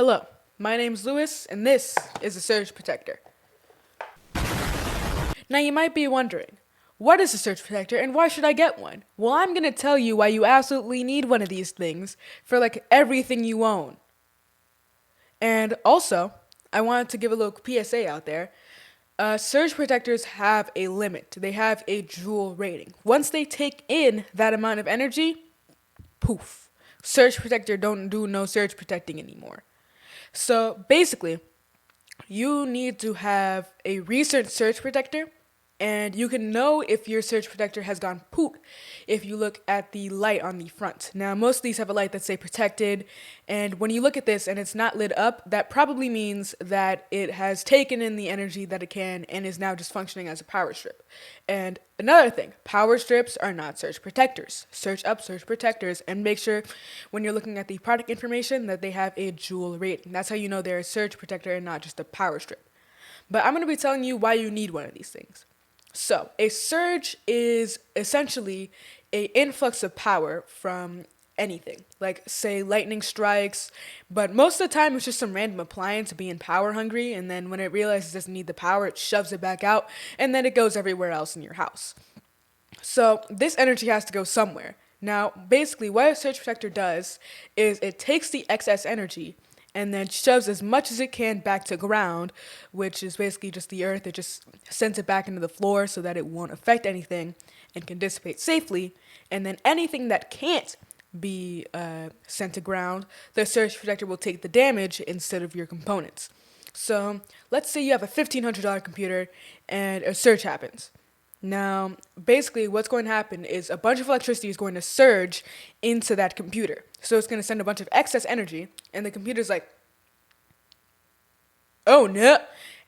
Hello, my name's Lewis, and this is a surge protector. Now you might be wondering, what is a surge protector and why should I get one? Well, I'm gonna tell you why you absolutely need one of these things for like everything you own. And also, I wanted to give a little PSA out there. Surge protectors have a limit. They have a joule rating. Once they take in that amount of energy, poof. Surge protector don't do no surge protecting anymore. So basically, you need to have a recent surge protector, and you can know if your surge protector has gone poop if you look at the light on the front. Now, most of these have a light that say protected, and when you look at this and it's not lit up, that probably means that it has taken in the energy that it can and is now just functioning as a power strip. And another thing, power strips are not surge protectors. Search up surge protectors and make sure when you're looking at the product information that they have a joule rating. That's how you know they're a surge protector and not just a power strip. But I'm going to be telling you why you need one of these things. So, a surge is essentially a influx of power from anything. Like say lightning strikes, but most of the time it's just some random appliance being power hungry, and then when it realizes it doesn't need the power, it shoves it back out and then it goes everywhere else in your house. So, this energy has to go somewhere. Now, basically what a surge protector does is it takes the excess energy and then shoves as much as it can back to ground, which is basically just the earth. It just sends it back into the floor so that it won't affect anything and can dissipate safely. And then anything that can't be sent to ground, the surge protector will take the damage instead of your components. So let's say you have a $1,500 computer and a surge happens. Now, basically, what's going to happen is a bunch of electricity is going to surge into that computer. So it's going to send a bunch of excess energy, and the computer's like, oh no.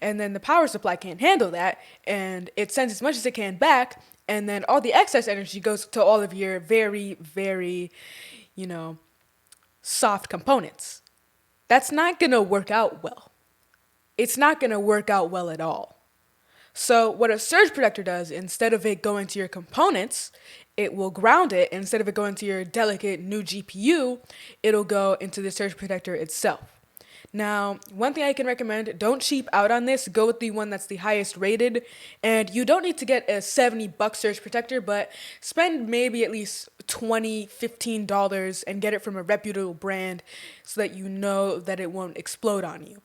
And then the power supply can't handle that, and it sends as much as it can back, and then all the excess energy goes to all of your very, very, you know, soft components. That's not going to work out well. It's not going to work out well at all. So what a surge protector does, instead of it going to your components, it will ground it. Instead of it going to your delicate new GPU, it'll go into the surge protector itself. Now, one thing I can recommend, don't cheap out on this. Go with the one that's the highest rated. And you don't need to get a $70 surge protector, but spend maybe at least $20, $15 and get it from a reputable brand so that you know that it won't explode on you.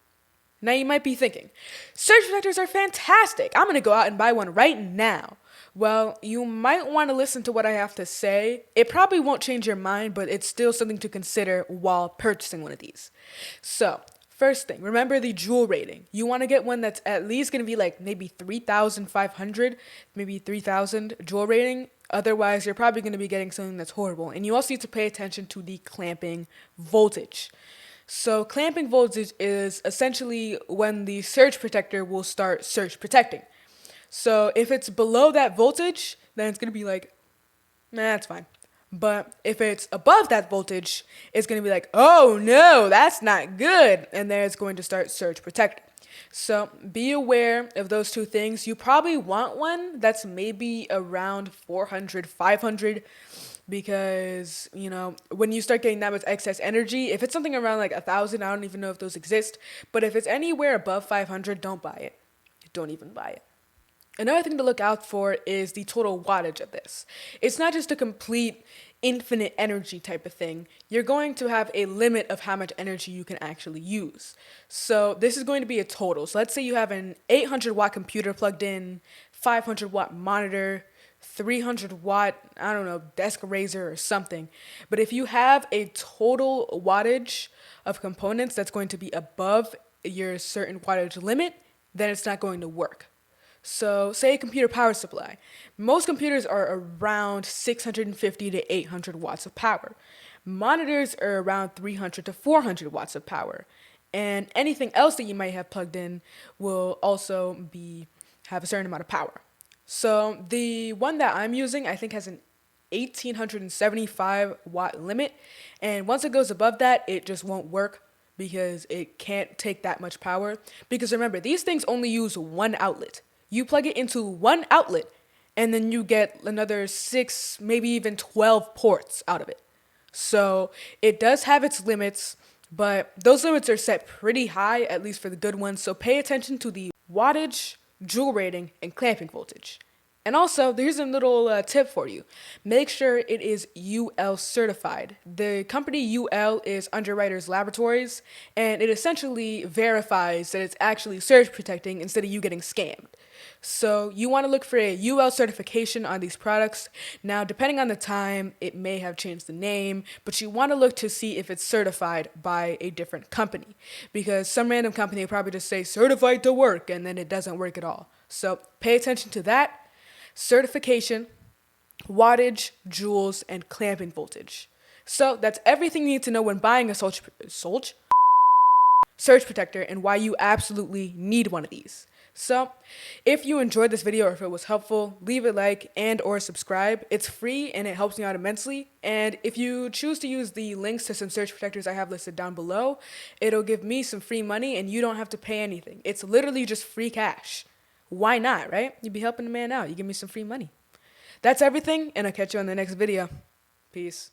Now you might be thinking, surge protectors are fantastic. I'm going to go out and buy one right now. Well, you might want to listen to what I have to say. It probably won't change your mind, but it's still something to consider while purchasing one of these. So, first thing, remember the joule rating. You want to get one that's at least going to be like maybe 3,500, maybe 3,000 joule rating. Otherwise, you're probably going to be getting something that's horrible. And you also need to pay attention to the clamping voltage. So clamping voltage is essentially when the surge protector will start surge protecting. So if it's below that voltage, then it's going to be like, nah, that's fine. But if it's above that voltage, it's going to be like, oh no, that's not good. And then it's going to start surge protecting. So be aware of those two things. You probably want one that's maybe around 400, 500 because, when you start getting that much excess energy, if it's something around like 1,000, I don't even know if those exist. But if it's anywhere above 500, don't buy it. Don't even buy it. Another thing to look out for is the total wattage of this. It's not just a complete infinite energy type of thing. You're going to have a limit of how much energy you can actually use. So this is going to be a total. So let's say you have an 800 watt computer plugged in, 500 watt monitor, 300 watt, I don't know, desk raiser or something. But if you have a total wattage of components that's going to be above your certain wattage limit, then it's not going to work. So, say a computer power supply. Most computers are around 650 to 800 watts of power. Monitors are around 300 to 400 watts of power. And anything else that you might have plugged in will also have a certain amount of power. So, the one that I'm using, I think, has an 1875 watt limit. And once it goes above that, it just won't work because it can't take that much power. Because remember, these things only use one outlet. You plug it into one outlet, and then you get another 6, maybe even 12 ports out of it. So it does have its limits, But those limits are set pretty high, at least for the good ones, so pay attention to the wattage, joule rating, and clamping voltage. And also, here's a little tip for you. Make sure it is UL certified. The company UL is Underwriters Laboratories, and it essentially verifies that it's actually surge protecting instead of you getting scammed. So you want to look for a UL certification on these products. Now, depending on the time, it may have changed the name, but you want to look to see if it's certified by a different company, because some random company will probably just say certified to work, and then it doesn't work at all. So pay attention to that. Certification, wattage, joules, and clamping voltage. So that's everything you need to know when buying a surge protector and why you absolutely need one of these. So if you enjoyed this video or if it was helpful, leave a like and or subscribe. It's free and it helps me out immensely. And if you choose to use the links to some surge protectors I have listed down below, it'll give me some free money and you don't have to pay anything. It's literally just free cash. Why not, right? You'd be helping a man out. You give me some free money. That's everything, and I'll catch you on the next video. Peace.